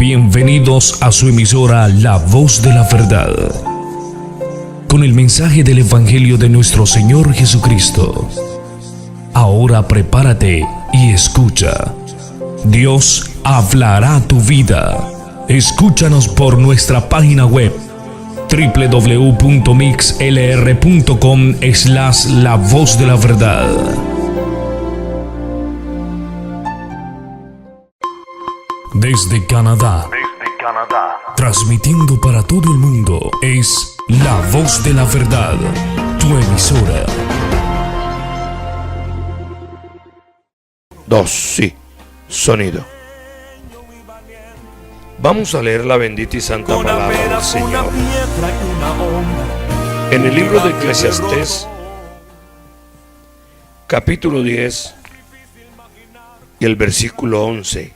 Bienvenidos a su emisora La Voz de la Verdad, con el mensaje del Evangelio de nuestro Señor Jesucristo. Ahora prepárate y escucha. Dios hablará tu vida. Escúchanos por nuestra página web www.mixlr.com/La Voz de la Verdad. Desde Canadá, transmitiendo para todo el mundo, es La Voz de la Verdad, tu emisora. 2, sí, sonido. Vamos a leer la bendita y santa palabra del Señor en el libro de Eclesiastés, capítulo 10 y el versículo 11.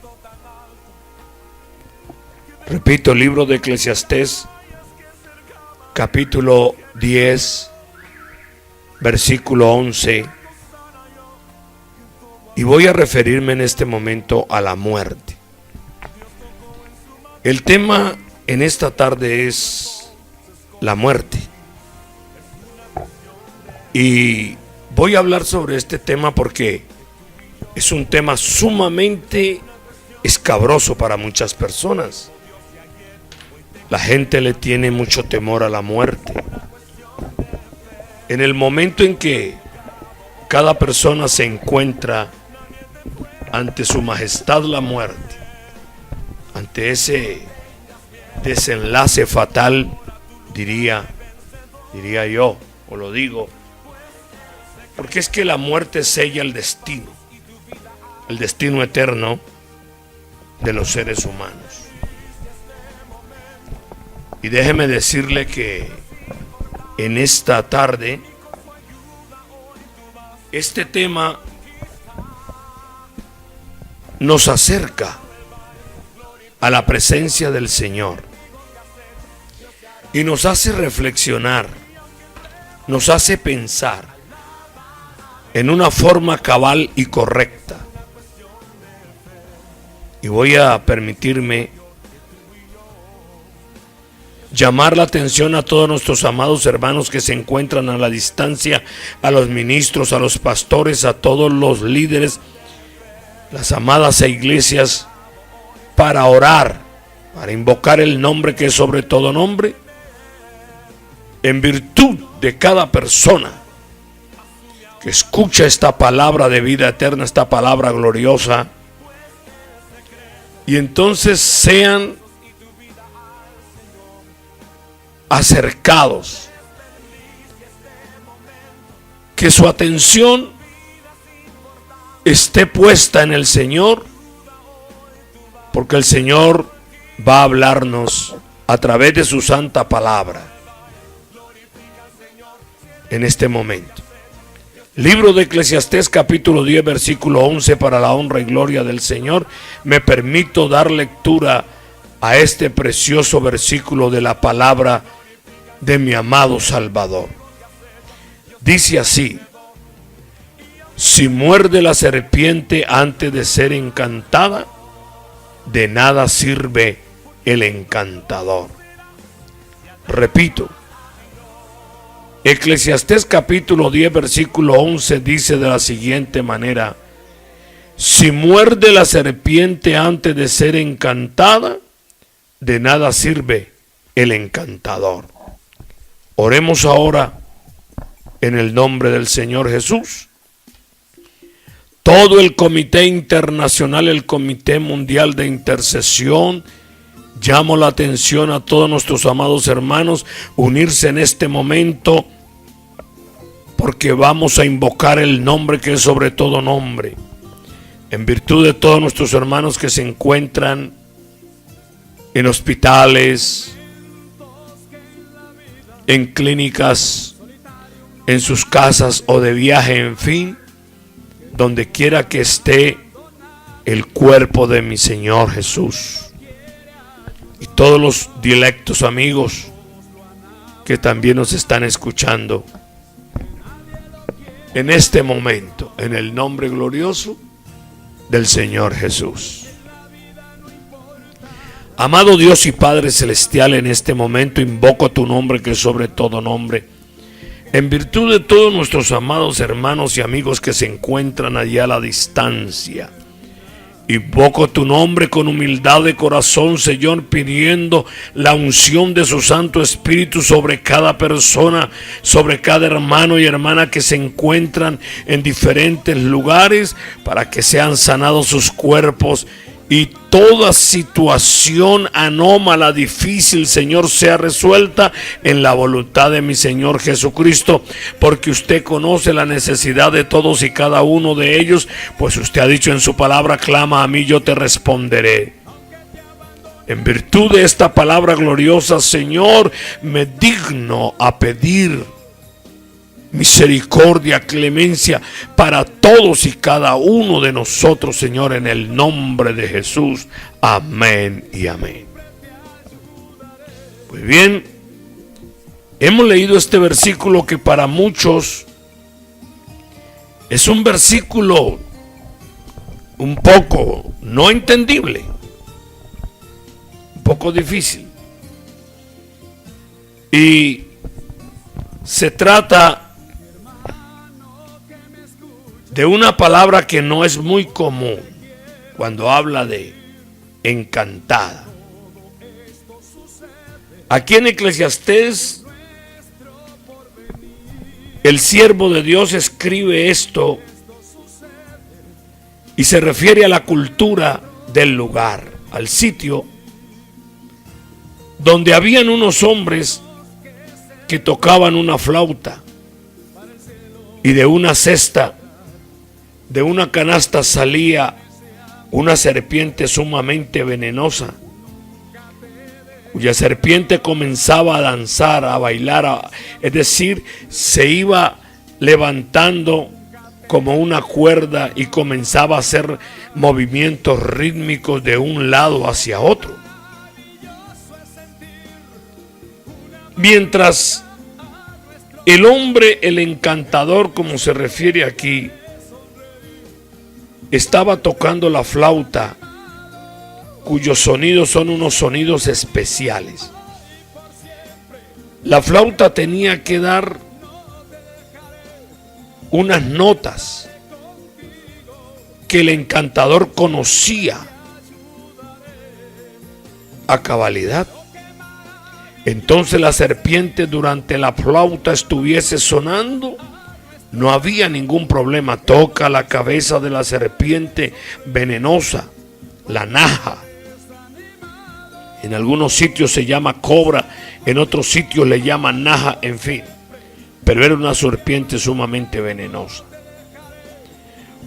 Repito, el libro de Eclesiastés, capítulo 10, versículo 11. Y voy a referirme en este momento a la muerte. El tema en esta tarde es la muerte. Y voy a hablar sobre este tema porque es un tema sumamente escabroso para muchas personas. La gente le tiene mucho temor a la muerte. En el momento en que cada persona se encuentra ante su majestad la muerte, ante ese desenlace fatal, diría yo, o lo digo, porque es que la muerte sella el destino eterno de los seres humanos. Y déjeme decirle que en esta tarde este tema nos acerca a la presencia del Señor y nos hace reflexionar, nos hace pensar en una forma cabal y correcta. Y voy a permitirme llamar la atención a todos nuestros amados hermanos que se encuentran a la distancia, a los ministros, a los pastores, a todos los líderes, las amadas iglesias, para orar, para invocar el nombre que es sobre todo nombre, en virtud de cada persona que escucha esta palabra de vida eterna, esta palabra gloriosa, y entonces sean acercados, que su atención esté puesta en el Señor, porque el Señor va a hablarnos a través de su santa palabra en este momento. Libro de Eclesiastés, capítulo 10, versículo 11, para la honra y gloria del Señor. Me permito dar lectura a este precioso versículo de la palabra de mi amado Salvador. Dice así: si muerde la serpiente antes de ser encantada, de nada sirve el encantador. Repito, Eclesiastés capítulo 10 versículo 11 dice de la siguiente manera: si muerde la serpiente antes de ser encantada, de nada sirve el encantador. Oremos ahora en el nombre del Señor Jesús. Todo el Comité Internacional, el Comité Mundial de Intercesión, llamo la atención a todos nuestros amados hermanos, unirse en este momento, porque vamos a invocar el nombre que es sobre todo nombre, en virtud de todos nuestros hermanos que se encuentran en hospitales, en clínicas, en sus casas o de viaje, en fin, donde quiera que esté el cuerpo de mi Señor Jesús. Y todos los dilectos amigos que también nos están escuchando en este momento, en el nombre glorioso del Señor Jesús. Amado Dios y Padre Celestial, en este momento invoco tu nombre que es sobre todo nombre. En virtud de todos nuestros amados hermanos y amigos que se encuentran allá a la distancia, invoco tu nombre con humildad de corazón, Señor, pidiendo la unción de su Santo Espíritu sobre cada persona, sobre cada hermano y hermana que se encuentran en diferentes lugares, para que sean sanados sus cuerpos y toda situación anómala, difícil, Señor, sea resuelta en la voluntad de mi Señor Jesucristo, porque usted conoce la necesidad de todos y cada uno de ellos, pues usted ha dicho en su palabra: clama a mí, yo te responderé. En virtud de esta palabra gloriosa, Señor, me digno a pedir misericordia, clemencia para todos y cada uno de nosotros, Señor, en el nombre de Jesús. Amén y amén. Muy bien, hemos leído este versículo que para muchos es un versículo un poco no entendible, un poco difícil, y se trata de una palabra que no es muy común cuando habla de encantada. Aquí en Eclesiastés, el siervo de Dios escribe esto y se refiere a la cultura del lugar, al sitio donde habían unos hombres que tocaban una flauta, y de una cesta, de una canasta, salía una serpiente sumamente venenosa, cuya serpiente comenzaba a danzar, a bailar, es decir, se iba levantando como una cuerda y comenzaba a hacer movimientos rítmicos de un lado hacia otro. Mientras el hombre, el encantador, como se refiere aquí, estaba tocando la flauta, cuyos sonidos son unos sonidos especiales. La flauta tenía que dar unas notas que el encantador conocía a cabalidad. Entonces la serpiente, durante la flauta estuviese sonando, no había ningún problema. Toca la cabeza de la serpiente venenosa, la naja. En algunos sitios se llama cobra, en otros sitios le llaman naja, en fin. Pero era una serpiente sumamente venenosa.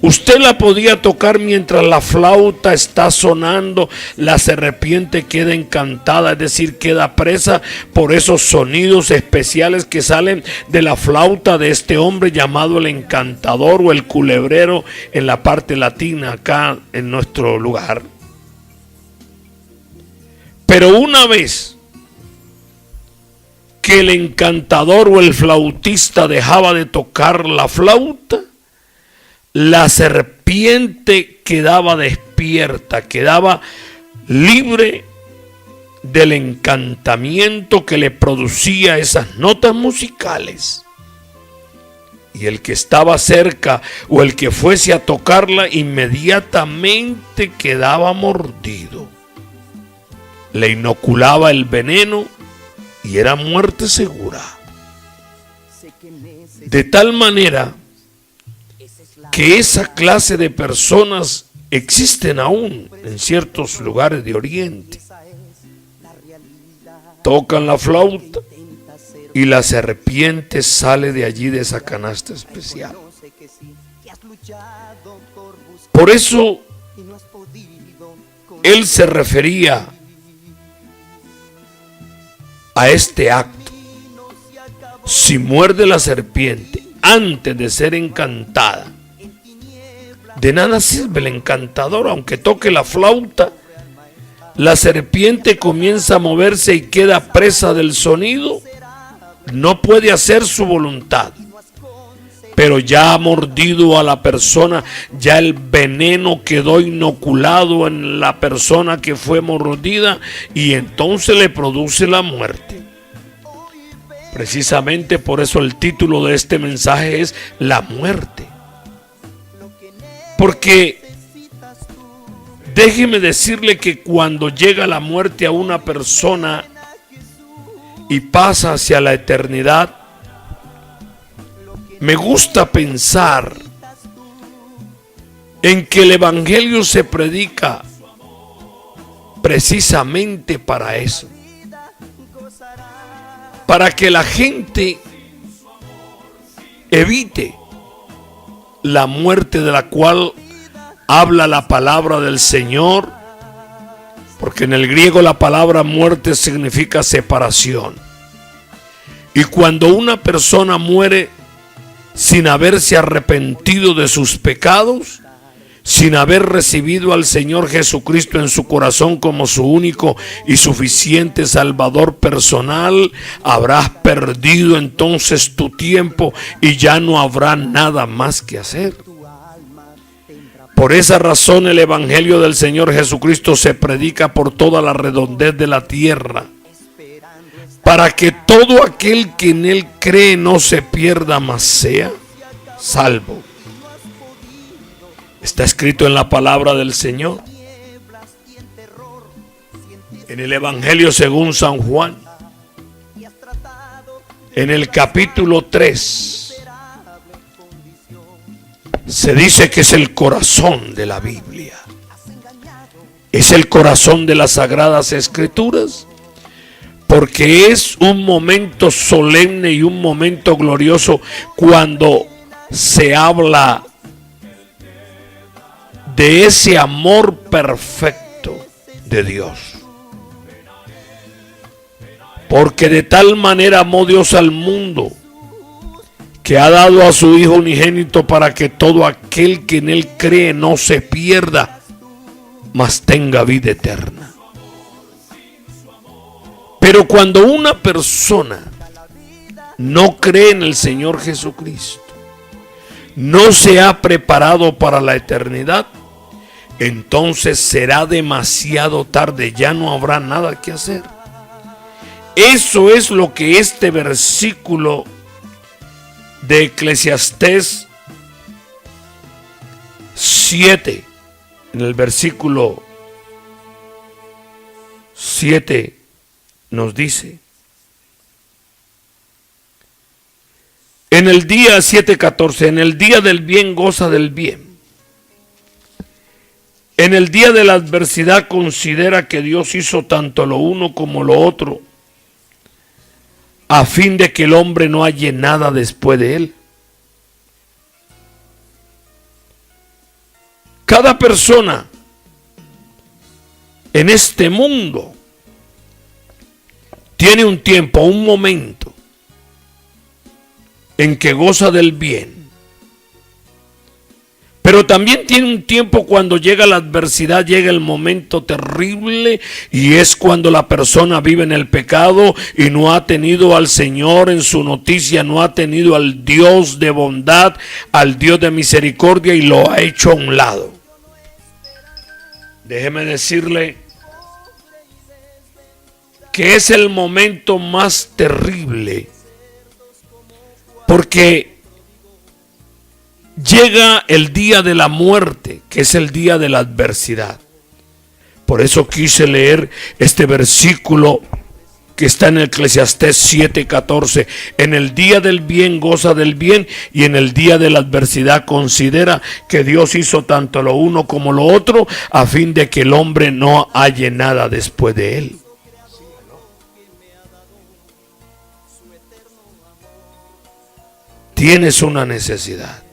Usted la podía tocar mientras la flauta está sonando, la serpiente queda encantada, es decir, queda presa por esos sonidos especiales que salen de la flauta de este hombre llamado el encantador o el culebrero en la parte latina, acá en nuestro lugar. Pero una vez que el encantador o el flautista dejaba de tocar la flauta, la serpiente quedaba despierta, quedaba libre del encantamiento que le producía esas notas musicales. Y el que estaba cerca o el que fuese a tocarla inmediatamente quedaba mordido. Le inoculaba el veneno y era muerte segura. De tal manera que esa clase de personas existen aún en ciertos lugares de Oriente. Tocan la flauta y la serpiente sale de allí, de esa canasta especial. Por eso él se refería a este acto. Si muerde la serpiente antes de ser encantada, de nada sirve el encantador, aunque toque la flauta. La serpiente comienza a moverse y queda presa del sonido. No puede hacer su voluntad. pero ya ha mordido a la persona, ya el veneno quedó inoculado en la persona que fue mordida y entonces le produce la muerte. Precisamente por eso el título de este mensaje es la muerte. Porque déjeme decirle que cuando llega la muerte a una persona y pasa hacia la eternidad, me gusta pensar en que el evangelio se predica precisamente para eso, para que la gente evite la muerte de la cual habla la palabra del Señor, porque en el griego la palabra muerte significa separación. Y cuando una persona muere sin haberse arrepentido de sus pecados, sin haber recibido al Señor Jesucristo en su corazón como su único y suficiente Salvador personal, habrás perdido entonces tu tiempo y ya no habrá nada más que hacer. Por esa razón el Evangelio del Señor Jesucristo se predica por toda la redondez de la tierra, para que todo aquel que en él cree no se pierda, mas sea salvo. Está escrito en la palabra del Señor, en el Evangelio según San Juan, en el capítulo 3, se dice que es el corazón de la Biblia, es el corazón de las Sagradas Escrituras, porque es un momento solemne y un momento glorioso cuando se habla de ese amor perfecto de Dios. Porque de tal manera amó Dios al mundo, que ha dado a su Hijo unigénito para que todo aquel que en él cree no se pierda, mas tenga vida eterna. Pero cuando una persona no cree en el Señor Jesucristo, no se ha preparado para la eternidad, entonces será demasiado tarde, ya no habrá nada que hacer. Eso es lo que este versículo de Eclesiastés 7, en el versículo 7 nos dice. En el día 7:14, en el día del bien goza del bien. En el día de la adversidad considera que Dios hizo tanto lo uno como lo otro, a fin de que el hombre no halle nada después de él. Cada persona en este mundo tiene un tiempo, un momento en que goza del bien, pero también tiene un tiempo cuando llega la adversidad, llega el momento terrible, y es cuando la persona vive en el pecado y no ha tenido al Señor en su noticia, no ha tenido al Dios de bondad, al Dios de misericordia, y lo ha hecho a un lado. Déjeme decirle que es el momento más terrible, porque llega el día de la muerte, que es el día de la adversidad. Por eso quise leer este versículo que está en Eclesiastés 7:14. En el día del bien goza del bien, y en el día de la adversidad considera que Dios hizo tanto lo uno como lo otro, a fin de que el hombre no halle nada después de él. Tienes una necesidad.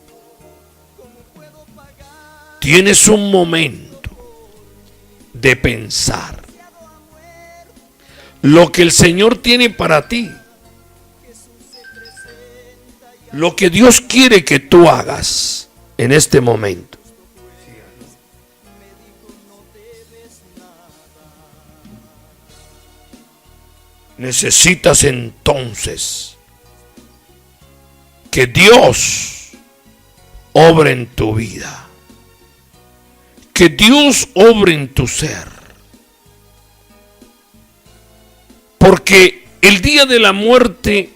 Tienes un momento de pensar lo que el Señor tiene para ti, lo que Dios quiere que tú hagas en este momento. Necesitas entonces que Dios obre en tu vida. Que Dios obre en tu ser. Porque el día de la muerte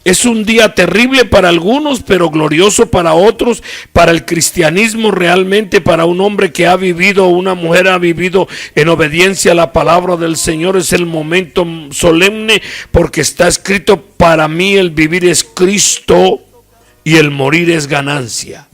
es un día terrible para algunos, pero glorioso para otros. Para el cristianismo, realmente, para un hombre que ha vivido, una mujer ha vivido en obediencia a la palabra del Señor, es el momento solemne, porque está escrito: para mí el vivir es Cristo y el morir es ganancia.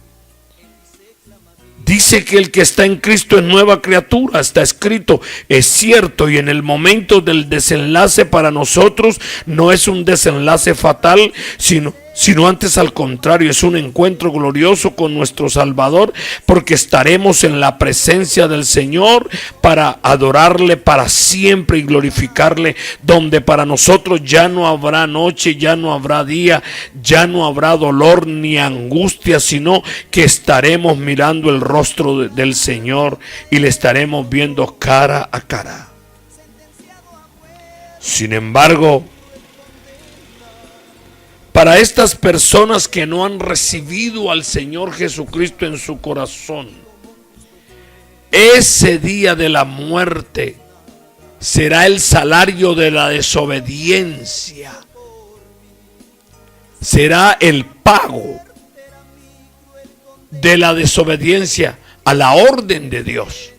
Dice que el que está en Cristo es nueva criatura, está escrito, es cierto, y en el momento del desenlace para nosotros no es un desenlace fatal, sino antes al contrario, es un encuentro glorioso con nuestro Salvador, porque estaremos en la presencia del Señor para adorarle para siempre y glorificarle, donde para nosotros ya no habrá noche, ya no habrá día, ya no habrá dolor ni angustia, sino que estaremos mirando el rostro del Señor y le estaremos viendo cara a cara. Sin embargo, para estas personas que no han recibido al Señor Jesucristo en su corazón, ese día de la muerte será el salario de la desobediencia. Será el pago de la desobediencia a la orden de Dios.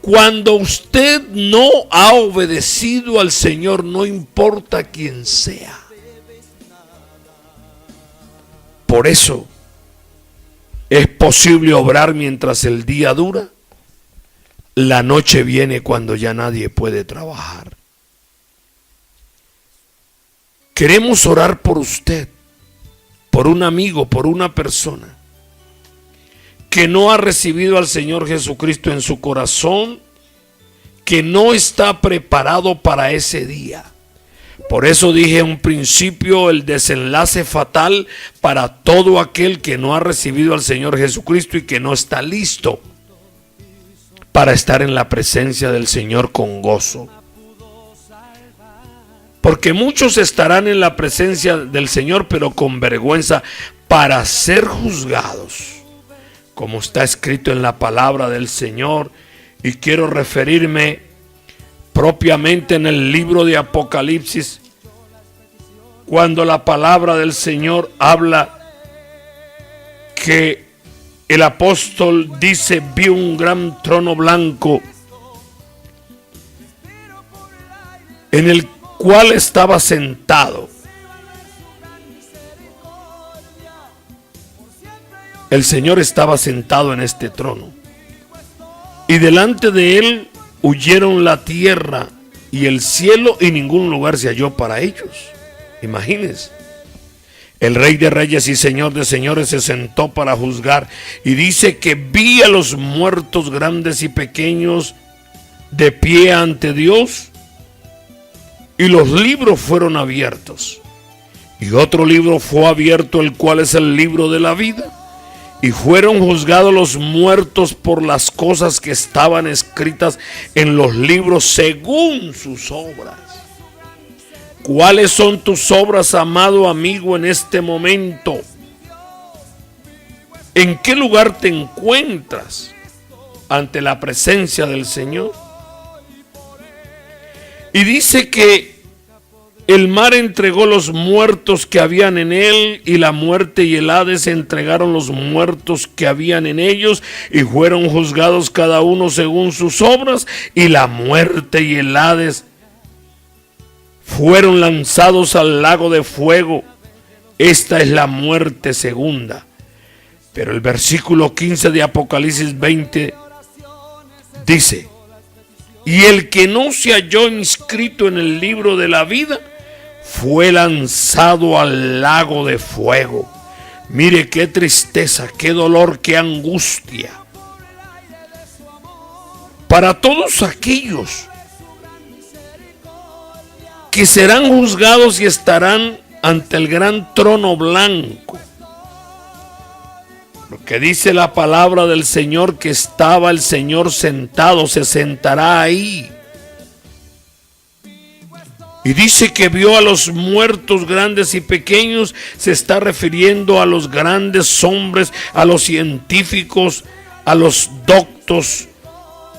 Cuando usted no ha obedecido al Señor, no importa quién sea. Por eso es posible obrar mientras el día dura. La noche viene cuando ya nadie puede trabajar. Queremos orar por usted, por un amigo, por una persona que no ha recibido al Señor Jesucristo en su corazón, que no está preparado para ese día. Por eso dije en un principio el desenlace fatal para todo aquel que no ha recibido al Señor Jesucristo y que no está listo para estar en la presencia del Señor con gozo. Porque muchos estarán en la presencia del Señor, pero con vergüenza, para ser juzgados, como está escrito en la palabra del Señor. Y quiero referirme propiamente en el libro de Apocalipsis, cuando la palabra del Señor habla que el apóstol dice: vi un gran trono blanco en el cual estaba sentado. El Señor estaba sentado en este trono, y delante de él huyeron la tierra y el cielo, y ningún lugar se halló para ellos. Imagínense. El Rey de Reyes y Señor de Señores se sentó para juzgar, y dice que vi a los muertos grandes y pequeños de pie ante Dios, y los libros fueron abiertos, y otro libro fue abierto, el cual es el libro de la vida. Y fueron juzgados los muertos por las cosas que estaban escritas en los libros según sus obras. ¿Cuáles son tus obras, amado amigo, en este momento? ¿En qué lugar te encuentras ante la presencia del Señor? Y dice que el mar entregó los muertos que habían en él, y la muerte y el Hades entregaron los muertos que habían en ellos, y fueron juzgados cada uno según sus obras, y la muerte y el Hades fueron lanzados al lago de fuego. Esta es la muerte segunda. Pero el versículo 15 de Apocalipsis 20 dice: y el que no se halló inscrito en el libro de la vida fue lanzado al lago de fuego. Mire qué tristeza, qué dolor, qué angustia para todos aquellos que serán juzgados y estarán ante el gran trono blanco. Porque dice la palabra del Señor que estaba el Señor sentado, se sentará ahí. Y dice que vio a los muertos grandes y pequeños. Se está refiriendo a los grandes hombres, a los científicos, a los doctos,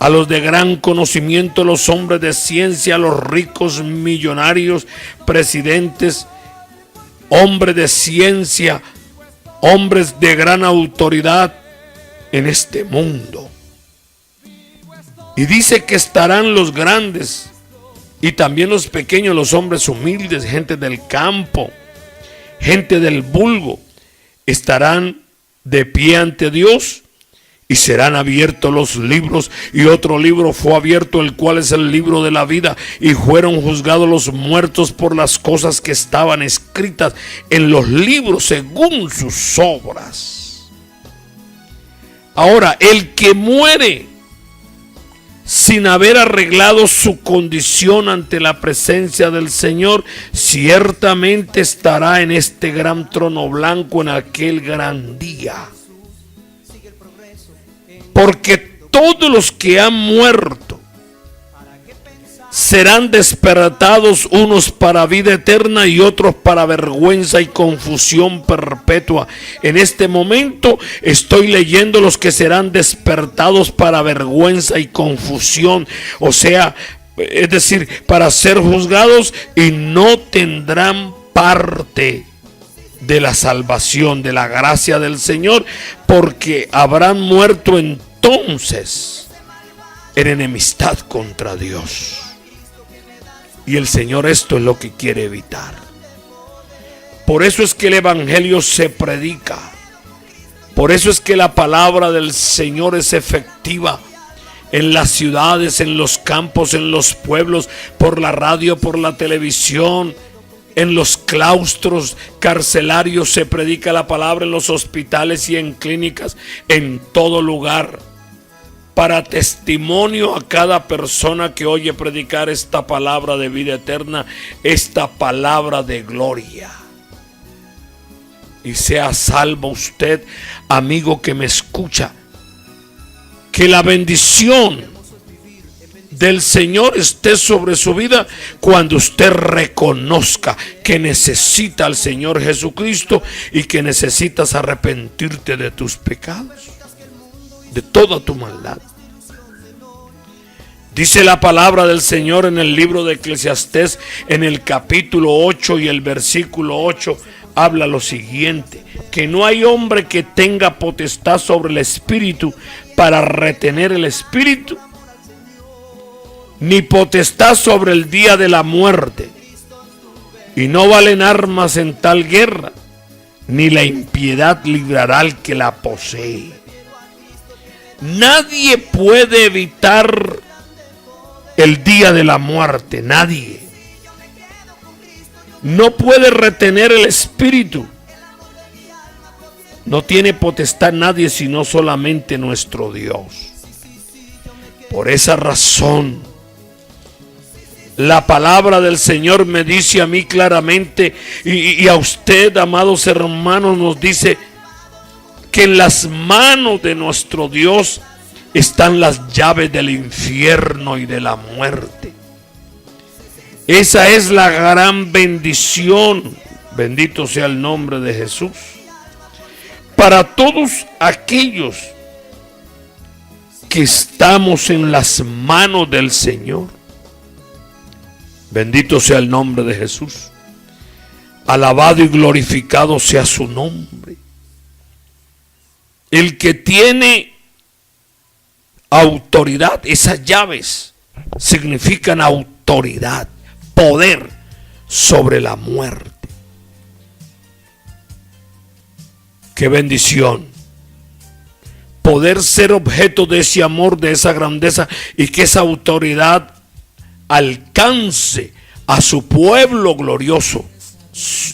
a los de gran conocimiento, los hombres de ciencia, los ricos millonarios, presidentes, hombres de ciencia, hombres de gran autoridad en este mundo. Y dice que estarán los grandes y también los pequeños, los hombres humildes, gente del campo, gente del vulgo, estarán de pie ante Dios y serán abiertos los libros. Y otro libro fue abierto, el cual es el libro de la vida, y fueron juzgados los muertos por las cosas que estaban escritas en los libros según sus obras. Ahora, el que muere sin haber arreglado su condición ante la presencia del Señor, ciertamente estará en este gran trono blanco en aquel gran día. Porque todos los que han muerto serán despertados, unos para vida eterna y otros para vergüenza y confusión perpetua. En este momento estoy leyendo los que serán despertados para vergüenza y confusión, o sea, es decir, para ser juzgados, y no tendrán parte de la salvación, de la gracia del Señor, porque habrán muerto entonces en enemistad contra Dios. Y el Señor esto es lo que quiere evitar. Por eso es que el evangelio se predica. Por eso es que la palabra del Señor es efectiva en las ciudades, en los campos, en los pueblos, por la radio, por la televisión, en los claustros carcelarios se predica la palabra, en los hospitales y en clínicas, en todo lugar, para testimonio a cada persona que oye predicar esta palabra de vida eterna, esta palabra de gloria. Y sea salvo usted, amigo que me escucha, que la bendición del Señor esté sobre su vida cuando usted reconozca que necesita al Señor Jesucristo y que necesitas arrepentirte de tus pecados, de toda tu maldad. Dice la palabra del Señor en el libro de Eclesiastés, en el capítulo 8 y el versículo 8, habla lo siguiente: que no hay hombre que tenga potestad sobre el espíritu para retener el espíritu, ni potestad sobre el día de la muerte, y no valen armas en tal guerra, ni la impiedad librará al que la posee. Nadie puede evitar el día de la muerte, nadie. No puede retener el espíritu. No tiene potestad nadie sino solamente nuestro Dios. Por esa razón, la palabra del Señor me dice a mí claramente, y a usted, amados hermanos, nos dice que en las manos de nuestro Dios están las llaves del infierno y de la muerte. Esa es la gran bendición, bendito sea el nombre de Jesús, para todos aquellos que estamos en las manos del Señor. Bendito sea el nombre de Jesús. Alabado y glorificado sea su nombre. El que tiene autoridad, esas llaves significan autoridad, poder sobre la muerte. Qué bendición poder ser objeto de ese amor, de esa grandeza, y que esa autoridad alcance a su pueblo glorioso.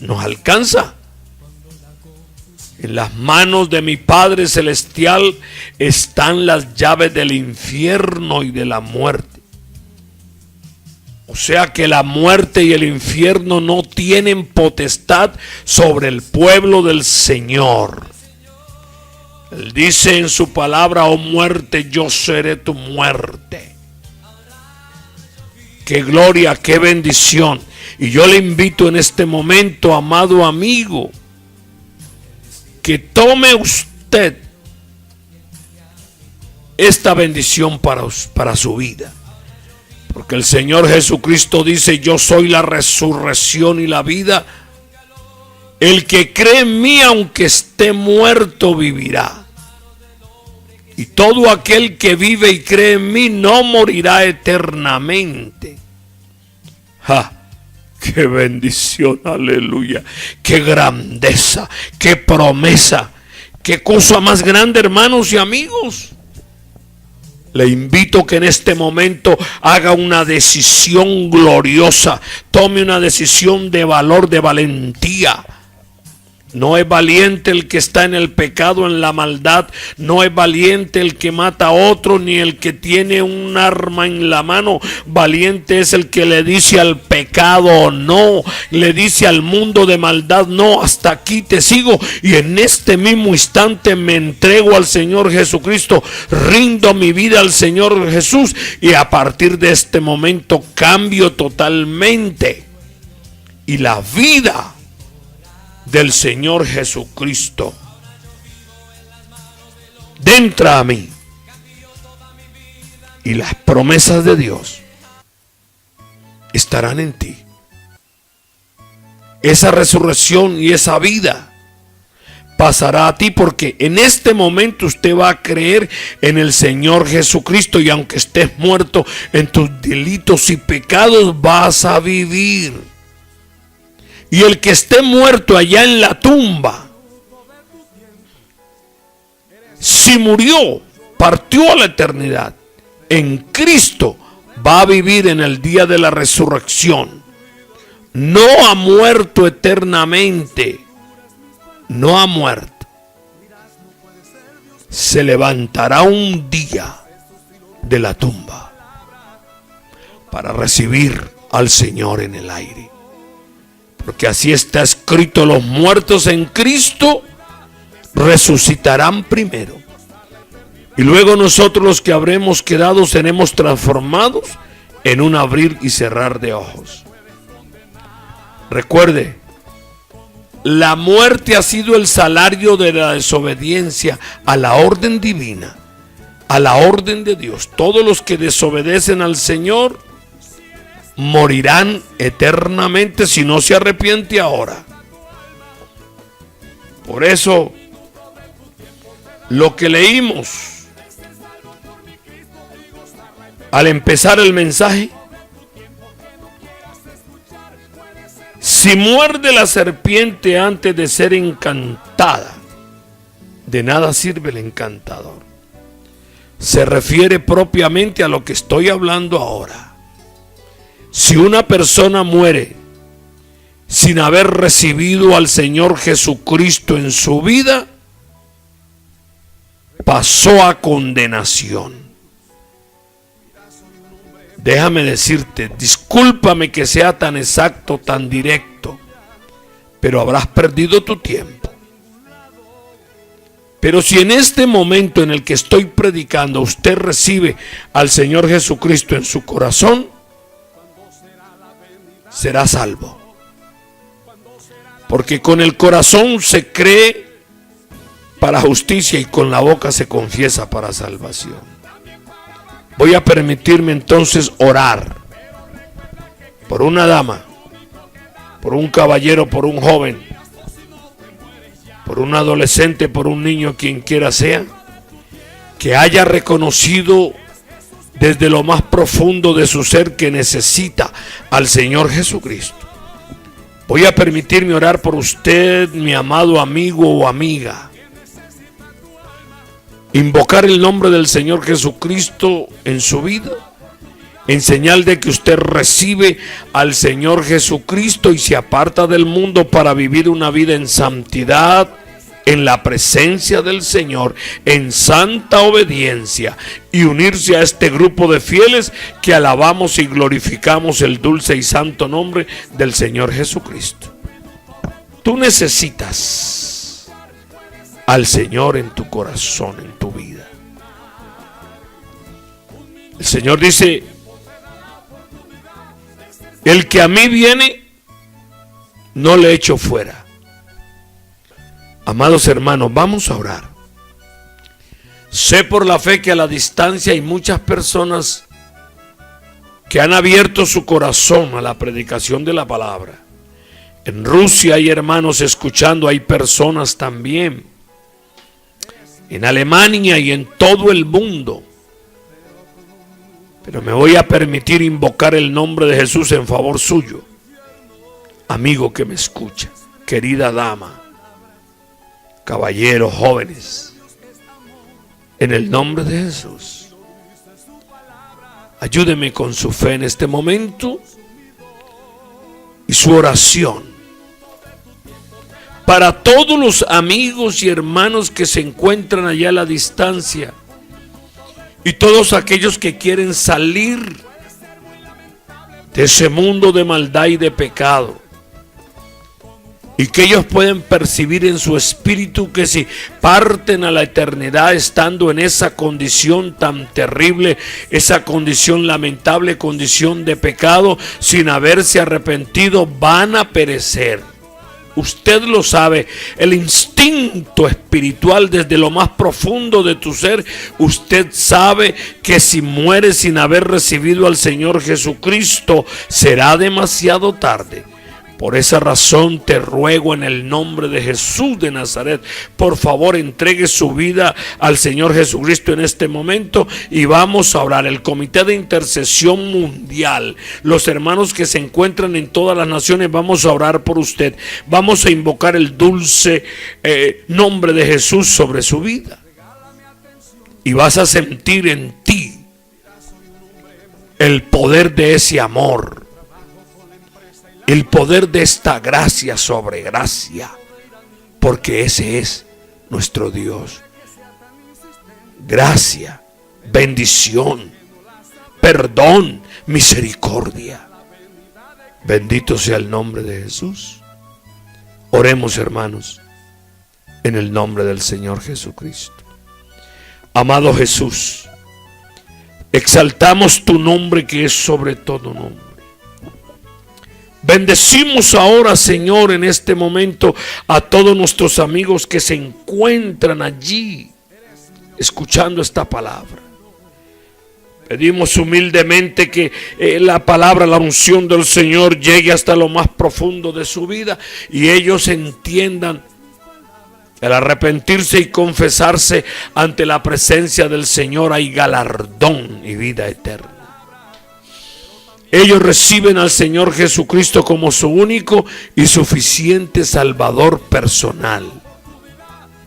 Nos alcanza. En las manos de mi Padre Celestial están las llaves del infierno y de la muerte. O sea que la muerte y el infierno no tienen potestad sobre el pueblo del Señor. Él dice en su palabra: oh muerte, yo seré tu muerte. Qué gloria, qué bendición. Y yo le invito en este momento, amado amigo, que tome usted esta bendición para su vida. Porque el Señor Jesucristo dice: yo soy la resurrección y la vida. El que cree en mí, aunque esté muerto, vivirá. Y todo aquel que vive y cree en mí no morirá eternamente. ¡Ja! ¡Qué bendición! ¡Aleluya! ¡Qué grandeza! ¡Qué promesa! ¡Qué cosa más grande, hermanos y amigos! Le invito que en este momento haga una decisión gloriosa. Tome una decisión de valor, de valentía. No es valiente el que está en el pecado, en la maldad. No es valiente el que mata a otro, ni el que tiene un arma en la mano. Valiente es el que le dice al pecado no, le dice al mundo de maldad no, hasta aquí te sigo. Y en este mismo instante me entrego al Señor Jesucristo, rindo mi vida al Señor Jesús, y a partir de este momento cambio totalmente. Y la vida del Señor Jesucristo entra a mí, y las promesas de Dios estarán en ti. Esa resurrección y esa vida pasará a ti, porque en este momento usted va a creer en el Señor Jesucristo, y aunque estés muerto en tus delitos y pecados, vas a vivir. Y el que esté muerto allá en la tumba, si murió, partió a la eternidad, en Cristo va a vivir en el día de la resurrección. No ha muerto eternamente, no ha muerto. Se levantará un día de la tumba para recibir al Señor en el aire. Porque así está escrito: los muertos en Cristo resucitarán primero, y luego nosotros, los que habremos quedado, seremos transformados en un abrir y cerrar de ojos. Recuerde, la muerte ha sido el salario de la desobediencia a la orden divina, a la orden de Dios. Todos los que desobedecen al Señor morirán eternamente si no se arrepiente ahora. Por eso, lo que leímos al empezar el mensaje: si muerde la serpiente antes de ser encantada, de nada sirve el encantador. Se refiere propiamente a lo que estoy hablando ahora. Si una persona muere sin haber recibido al Señor Jesucristo en su vida, pasó a condenación. Déjame decirte, discúlpame que sea tan exacto, tan directo, pero habrás perdido tu tiempo. Pero si en este momento en el que estoy predicando usted recibe al Señor Jesucristo en su corazón, será salvo. Porque con el corazón se cree para justicia y con la boca se confiesa para salvación. Voy a permitirme entonces orar por una dama, por un caballero, por un joven, por un adolescente, por un niño, quien quiera sea, que haya reconocido desde lo más profundo de su ser que necesita al Señor Jesucristo. Voy a permitirme orar por usted, mi amado amigo o amiga. Invocar el nombre del Señor Jesucristo en su vida, en señal de que usted recibe al Señor Jesucristo y se aparta del mundo para vivir una vida en santidad, en la presencia del Señor, en santa obediencia, y unirse a este grupo de fieles que alabamos y glorificamos el dulce y santo nombre del Señor Jesucristo. Tú necesitas al Señor en tu corazón, en tu vida. El Señor dice: El que a mí viene, no le echo fuera. Amados hermanos, vamos a orar. Sé por la fe que a la distancia hay muchas personas que han abierto su corazón a la predicación de la palabra. En Rusia hay hermanos escuchando, hay personas también. En Alemania y en todo el mundo. Pero me voy a permitir invocar el nombre de Jesús en favor suyo. Amigo que me escucha, querida dama, caballeros, jóvenes, en el nombre de Jesús, ayúdeme con su fe en este momento y su oración para todos los amigos y hermanos que se encuentran allá a la distancia y todos aquellos que quieren salir de ese mundo de maldad y de pecado, y que ellos pueden percibir en su espíritu que si parten a la eternidad estando en esa condición tan terrible, esa condición lamentable, condición de pecado, sin haberse arrepentido, van a perecer. Usted lo sabe, el instinto espiritual desde lo más profundo de tu ser, usted sabe que si muere sin haber recibido al Señor Jesucristo, será demasiado tarde. Por esa razón te ruego en el nombre de Jesús de Nazaret, por favor entregue su vida al Señor Jesucristo en este momento y vamos a orar. El Comité de Intercesión Mundial, los hermanos que se encuentran en todas las naciones, vamos a orar por usted. Vamos a invocar el dulce nombre de Jesús sobre su vida. Y vas a sentir en ti el poder de ese amor. El poder de esta gracia sobre gracia, porque ese es nuestro Dios. Gracia, bendición, perdón, misericordia. Bendito sea el nombre de Jesús. Oremos, hermanos, en el nombre del Señor Jesucristo. Amado Jesús, exaltamos tu nombre que es sobre todo nombre. Bendecimos ahora, Señor, en este momento a todos nuestros amigos que se encuentran allí escuchando esta palabra. Pedimos humildemente que la palabra, la unción del Señor llegue hasta lo más profundo de su vida y ellos entiendan que al arrepentirse y confesarse ante la presencia del Señor hay galardón y vida eterna. Ellos reciben al Señor Jesucristo como su único y suficiente Salvador personal.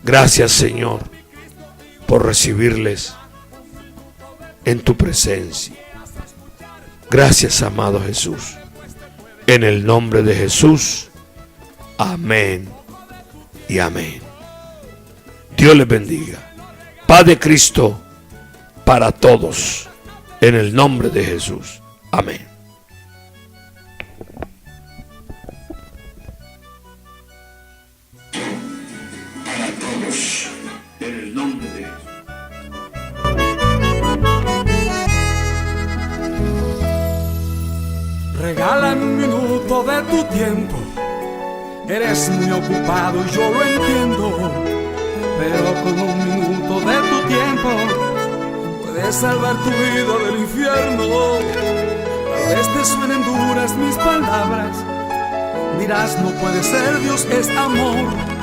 Gracias, Señor, por recibirles en tu presencia. Gracias, amado Jesús. En el nombre de Jesús. Amén y amén. Dios les bendiga. Paz de Cristo para todos. En el nombre de Jesús. Amén. En el nombre de Jesús. Regálame un minuto de tu tiempo. Eres muy ocupado y yo lo entiendo, pero con un minuto de tu tiempo puedes salvar tu vida del infierno. Tal vez te suenen duras mis palabras. Dirás, no puede ser, Dios es amor.